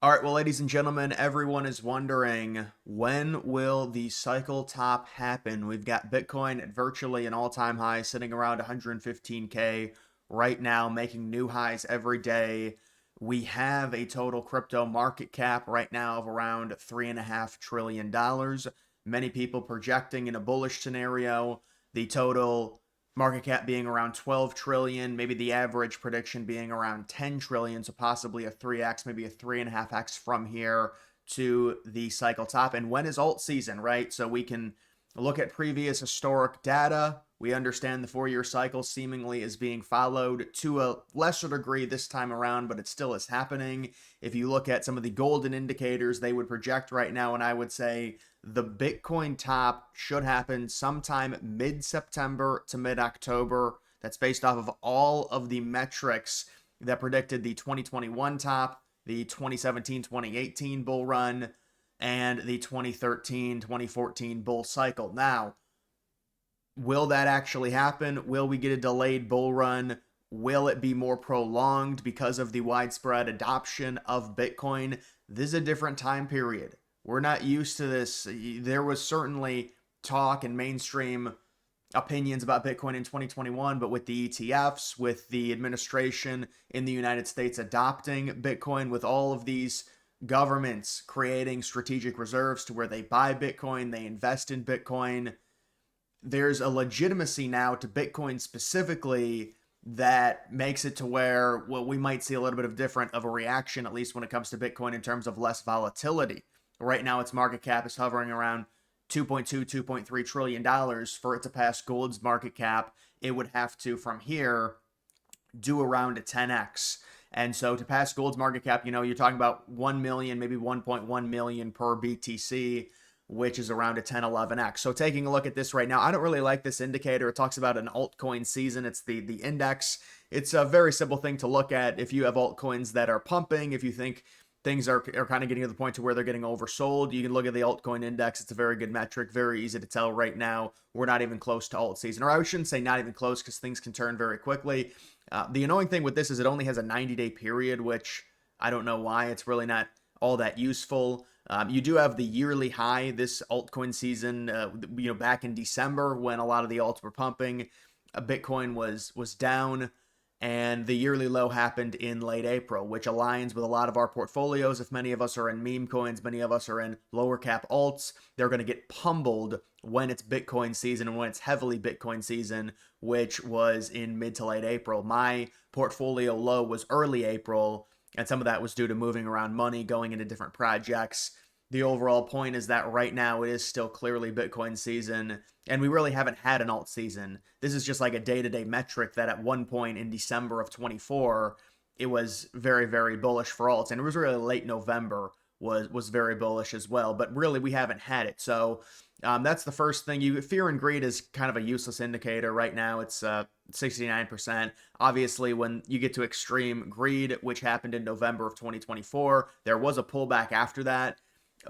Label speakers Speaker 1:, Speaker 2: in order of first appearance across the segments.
Speaker 1: All right, well, ladies and gentlemen, everyone is wondering, when will the cycle top happen? We've got Bitcoin at virtually an all-time high, sitting around 115K right now, making new highs every day. We have a total crypto market cap right now of around $3.5 trillion. Many people projecting in a bullish scenario, the total market cap being around 12 trillion, maybe the average prediction being around 10 trillion, so possibly a 3x, maybe a 3.5x from here to the cycle top. And when is alt season, right? So we can look at previous historic data. We understand the 4-year cycle seemingly is being followed to a lesser degree this time around, but it still is happening. If you look at some of the golden indicators, they would project right now, and I would say the Bitcoin top should happen sometime mid-September to mid-October. That's based off of all of the metrics that predicted the 2021 top, the 2017-2018 bull run, and the 2013-2014 bull cycle. Now, will that actually happen? Will we get a delayed bull run? Will it be more prolonged because of the widespread adoption of Bitcoin? This is a different time period. We're not used to this. There was certainly talk and mainstream opinions about Bitcoin in 2021, but with the ETFs, with the administration in the United States adopting Bitcoin, with all of these governments creating strategic reserves to where they buy Bitcoin, they invest in Bitcoin, there's a legitimacy now to Bitcoin specifically that makes it to where, well, we might see a little bit of different of a reaction, at least when it comes to Bitcoin, in terms of less volatility. Right now, its market cap is hovering around $2.3 trillion. For it to pass gold's market cap, it would have to, from here, do around a 10x. And so to pass gold's market cap, you're talking about 1 million, maybe 1.1 million per BTC, which is around a 10, 11x. So taking a look at this right now, I don't really like this indicator. It talks about an altcoin season. It's the index. It's a very simple thing to look at. If you have altcoins that are pumping, if you think things are kind of getting to the point to where they're getting oversold, you can look at the altcoin index. It's a very good metric, very easy to tell right now. We're not even close to alt season, or I shouldn't say not even close, because things can turn very quickly. The annoying thing with this is it only has a 90-day period, which I don't know why. It's really not all that useful. You do have the yearly high this altcoin season, back in December when a lot of the alts were pumping. Bitcoin was down, and the yearly low happened in late April, which aligns with a lot of our portfolios. If many of us are in meme coins, many of us are in lower cap alts, they're going to get pummeled when it's Bitcoin season and when it's heavily Bitcoin season, which was in mid to late April. My portfolio low was early April, and some of that was due to moving around money, going into different projects. The overall point is that right now it is still clearly Bitcoin season, and we really haven't had an alt season. This is just like a day-to-day metric that at one point in December of 24, it was very, very bullish for alts, and it was really late November was very bullish as well, but really we haven't had it. So that's the first thing. Fear and greed is kind of a useless indicator right now. It's 69%. Obviously, when you get to extreme greed, which happened in November of 2024, there was a pullback after that,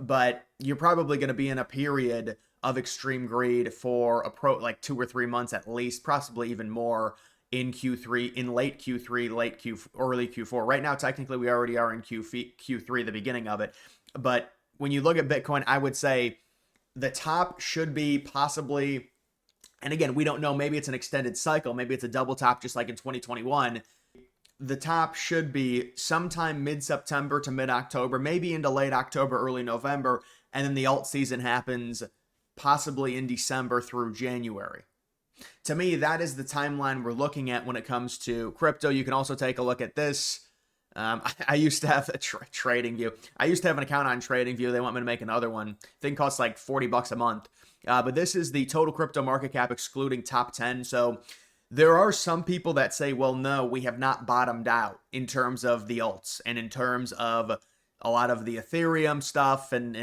Speaker 1: but you're probably going to be in a period of extreme greed for like 2 or 3 months at least, possibly even more in Q3, in late Q3, early Q4. Right now, technically, we already are in Q3, the beginning of it. But when you look at Bitcoin, I would say the top should be possibly, and again, we don't know, maybe it's an extended cycle, maybe it's a double top just like in 2021. The top should be sometime mid-September to mid-October, maybe into late October, early November, and then the alt season happens possibly in December through January. To me, that is the timeline we're looking at when it comes to crypto. You can also take a look at this. I used to have a TradingView. I used to have an account on TradingView. They want me to make another one. Thing costs like $40 a month. But this is the total crypto market cap excluding top 10. So there are some people that say, well, no, we have not bottomed out in terms of the alts and in terms of a lot of the Ethereum stuff and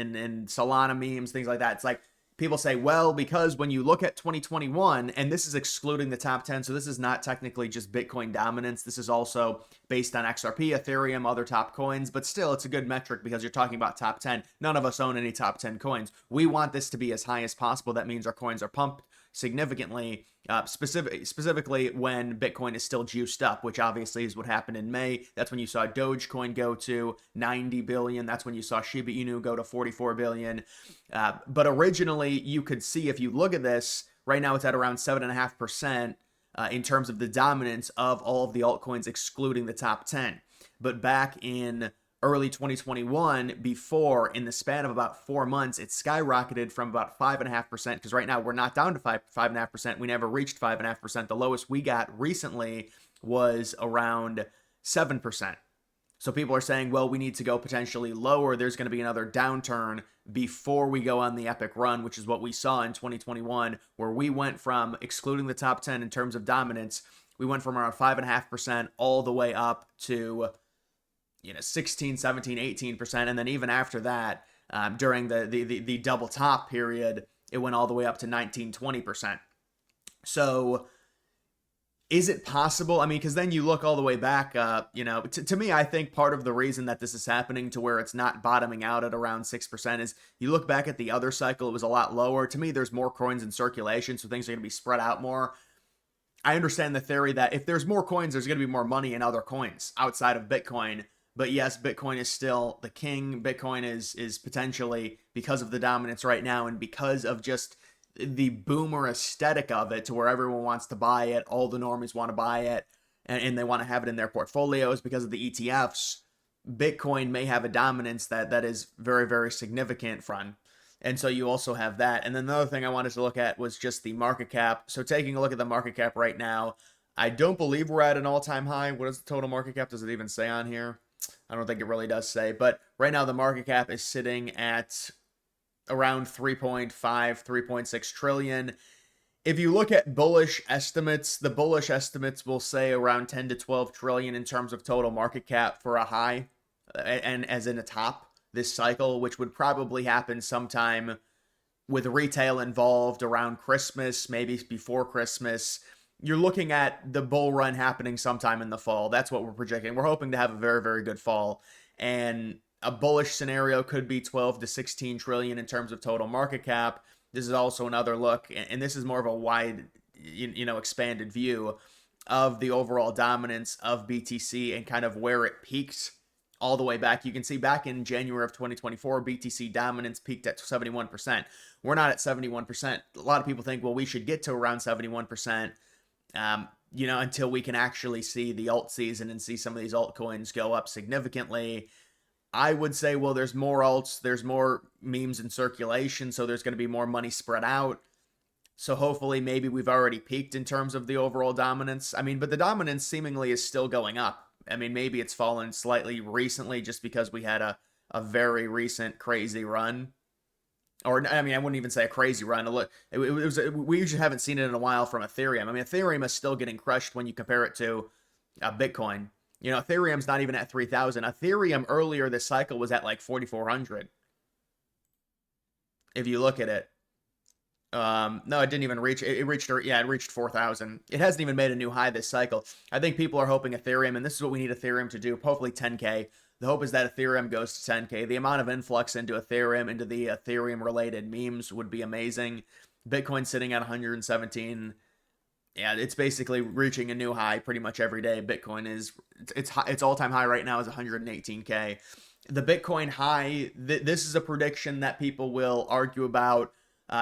Speaker 1: Solana memes, things like that. It's like people say, well, because when you look at 2021, and this is excluding the top 10, so this is not technically just Bitcoin dominance. This is also based on XRP, Ethereum, other top coins, but still it's a good metric because you're talking about top 10. None of us own any top 10 coins. We want this to be as high as possible. That means our coins are pumped significantly, specifically when Bitcoin is still juiced up, which obviously is what happened in May. That's when you saw Dogecoin go to 90 billion. That's when you saw Shiba Inu go to 44 billion. But originally, you could see, if you look at this, right now it's at around 7.5%. In terms of the dominance of all of the altcoins, excluding the top 10. But back in early 2021, before, in the span of about 4 months, it skyrocketed from about 5.5%, because right now we're not down to 5.5%. We never reached 5.5%. The lowest we got recently was around 7%. So people are saying, well, we need to go potentially lower. There's going to be another downturn before we go on the epic run, which is what we saw in 2021, where we went from, excluding the top 10 in terms of dominance, we went from around 5.5% all the way up to 16, 17, 18%. And then even after that, during the double top period, it went all the way up to 19, 20%. So is it possible? I mean, because then you look all the way back, to me, I think part of the reason that this is happening to where it's not bottoming out at around 6% is you look back at the other cycle, it was a lot lower. To me, there's more coins in circulation, so things are going to be spread out more. I understand the theory that if there's more coins, there's going to be more money in other coins outside of Bitcoin. But yes, Bitcoin is still the king. Bitcoin is potentially, because of the dominance right now and because of just the boomer aesthetic of it, to where everyone wants to buy it, all the normies want to buy it, and they want to have it in their portfolios because of the ETFs. Bitcoin may have a dominance that is very, very significant from. And so you also have that. And then the other thing I wanted to look at was just the market cap. So taking a look at the market cap right now, I don't believe we're at an all-time high. What is the total market cap? Does it even say on here? I don't think it really does say. But right now the market cap is sitting at around 3.5, 3.6 trillion. If you look at bullish estimates, the bullish estimates will say around 10 to 12 trillion in terms of total market cap for a high, and as in a top this cycle, which would probably happen sometime with retail involved around Christmas, maybe before Christmas. You're looking at the bull run happening sometime in the fall. That's what we're projecting. We're hoping to have a very, very good fall. And a bullish scenario could be 12 to 16 trillion in terms of total market cap. This is also another look, and this is more of a wide, expanded view of the overall dominance of BTC and kind of where it peaked all the way back. You can see back in January of 2024, BTC dominance peaked at 71%. We're not at 71%. A lot of people think, well, we should get to around 71%, until we can actually see the alt season and see some of these altcoins go up significantly. I would say, well, there's more alts, there's more memes in circulation, so there's going to be more money spread out. So hopefully maybe we've already peaked in terms of the overall dominance. I mean, but the dominance seemingly is still going up. I mean, maybe it's fallen slightly recently just because we had a very recent crazy run. Or, I mean, I wouldn't even say a crazy run. We usually haven't seen it in a while from Ethereum. I mean, Ethereum is still getting crushed when you compare it to Bitcoin. Ethereum's not even at 3,000. Ethereum earlier this cycle was at like 4,400. If you look at it. No, it didn't even reach. It reached 4,000. It hasn't even made a new high this cycle. I think people are hoping Ethereum, and this is what we need Ethereum to do, hopefully 10K. The hope is that Ethereum goes to 10K. The amount of influx into Ethereum, into the Ethereum-related memes would be amazing. Bitcoin sitting at 117. Yeah, it's basically reaching a new high pretty much every day. Bitcoin is its all-time high right now is 118K. The Bitcoin high, this is a prediction that people will argue about.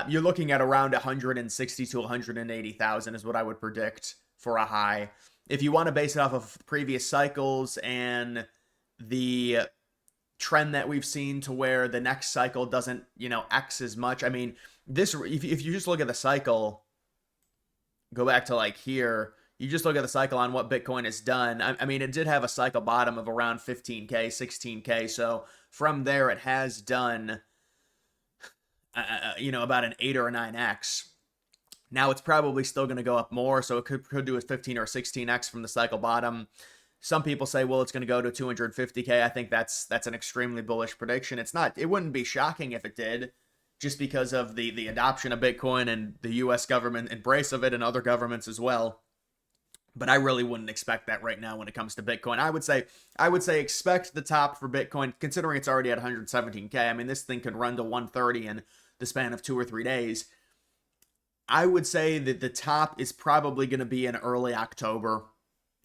Speaker 1: You're looking at around 160 to 180,000 is what I would predict for a high. If you want to base it off of previous cycles and the trend that we've seen to where the next cycle doesn't, X as much. I mean, this, if you just look at the cycle, go back to like here, you just look at the cycle on what Bitcoin has done. I mean, it did have a cycle bottom of around 15K, 16K. So from there, it has done, about an 8 or a 9X. Now it's probably still going to go up more. So it could do a 15 or 16X from the cycle bottom. Some people say, well, it's going to go to 250K. I think that's an extremely bullish prediction. It's not, it wouldn't be shocking if it did, just because of the adoption of Bitcoin and the US government embrace of it and other governments as well. But I really wouldn't expect that right now when it comes to Bitcoin. I would say expect the top for Bitcoin, considering it's already at 117K. I mean, this thing could run to 130 in the span of 2 or 3 days. I would say that the top is probably going to be in early October.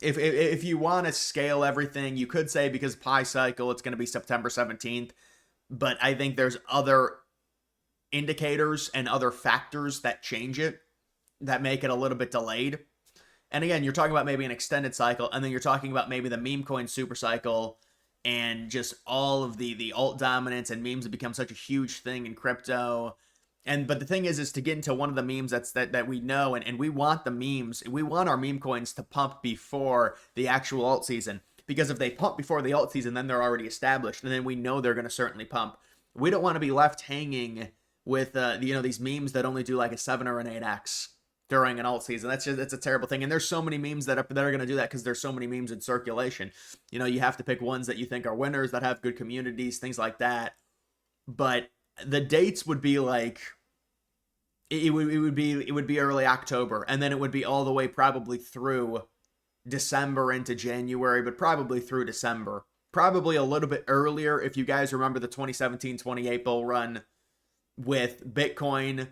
Speaker 1: If you want to scale everything, you could say because Pi cycle, it's going to be September 17th. But I think there's other indicators and other factors that change it that make it a little bit delayed. And again, you're talking about maybe an extended cycle, and then you're talking about maybe the meme coin super cycle and just all of the alt dominance, and memes have become such a huge thing in crypto. And but the thing is to get into one of the memes that we know, and we want the memes, we want our meme coins to pump before the actual alt season. Because if they pump before the alt season, then they're already established, and then we know they're going to certainly pump. We don't want to be left hanging with these memes that only do like a 7 or an 8x during an alt season. That's a terrible thing. And there's so many memes that are going to do that because there's so many memes in circulation. You have to pick ones that you think are winners, that have good communities, things like that. But the dates would be like it would be early October, and then it would be all the way probably through December into January, but probably through December. Probably a little bit earlier if you guys remember the 2017-28 bull run with Bitcoin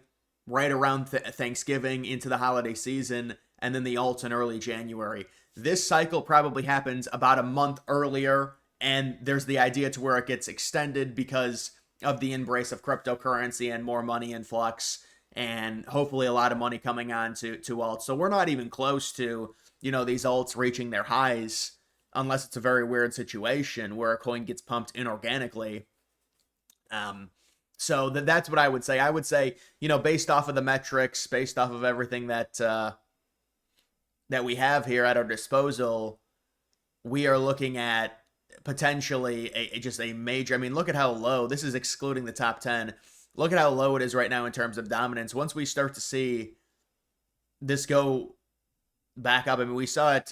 Speaker 1: right around Thanksgiving into the holiday season, and then the alts in early January. This cycle probably happens about a month earlier, and there's the idea to where it gets extended because of the embrace of cryptocurrency and more money influx, and hopefully a lot of money coming on to alts. So we're not even close to, these alts reaching their highs unless it's a very weird situation where a coin gets pumped inorganically. So that's what I would say. I would say, based off of the metrics, based off of everything that we have here at our disposal, we are looking at potentially just a major. I mean, look at how low. This is excluding the top 10. Look at how low it is right now in terms of dominance. Once we start to see this go back up, I mean, we saw it.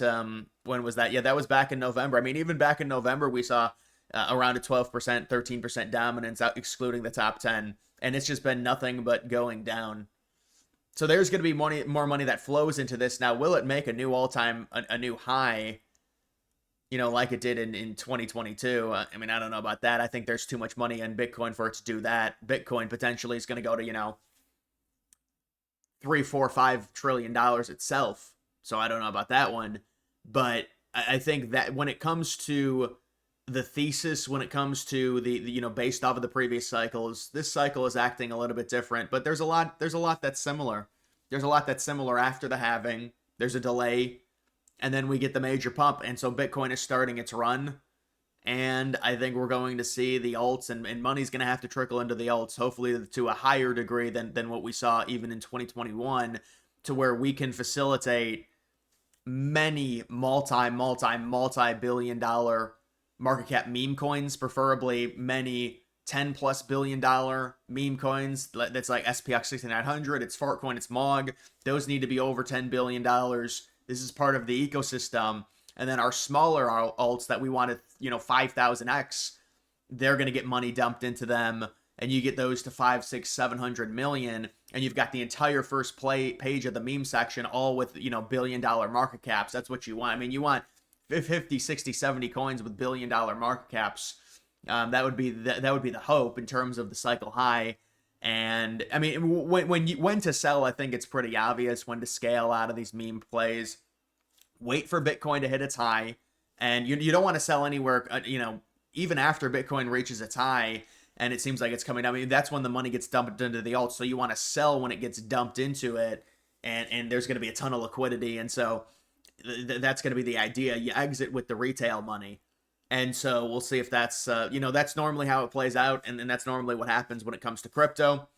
Speaker 1: When was that? Yeah, that was back in November. I mean, even back in November, we saw around a 12%, 13% dominance, excluding the top 10. And it's just been nothing but going down. So there's going to be more money that flows into this. Now, will it make a new all-time, a new high, like it did in 2022? I mean, I don't know about that. I think there's too much money in Bitcoin for it to do that. Bitcoin potentially is going to go to, $3, $4, $5 trillion itself. So I don't know about that one. But I think that when it comes to the thesis, when it comes to the based off of the previous cycles, this cycle is acting a little bit different, but there's a lot that's similar. There's a lot that's similar after the halving. There's a delay, and then we get the major pump, and so Bitcoin is starting its run. And I think we're going to see the alts, and money's going to have to trickle into the alts, hopefully to a higher degree than what we saw even in 2021, to where we can facilitate many multi-billion dollar market cap meme coins, preferably many 10 plus billion dollar meme coins. That's like SPX 6900, it's Fartcoin, it's MOG. Those need to be over $10 billion. This is part of the ecosystem. And then our smaller alts that we wanted, 5,000x, they're going to get money dumped into them. And you get those to 5, 6, 700 million. And you've got the entire first page of the meme section, all with, billion dollar market caps. That's what you want. I mean, you want 50, 60, 70 coins with billion dollar market caps. That would be the hope in terms of the cycle high. And I mean, when to sell, I think it's pretty obvious when to scale out of these meme plays. Wait for Bitcoin to hit its high, and you don't want to sell anywhere. Even after Bitcoin reaches its high, and it seems like it's coming down. I mean, that's when the money gets dumped into the alt. So you want to sell when it gets dumped into it, and there's going to be a ton of liquidity, and so that's going to be the idea. You exit with the retail money. And so we'll see if that's, that's normally how it plays out. And that's normally what happens when it comes to crypto.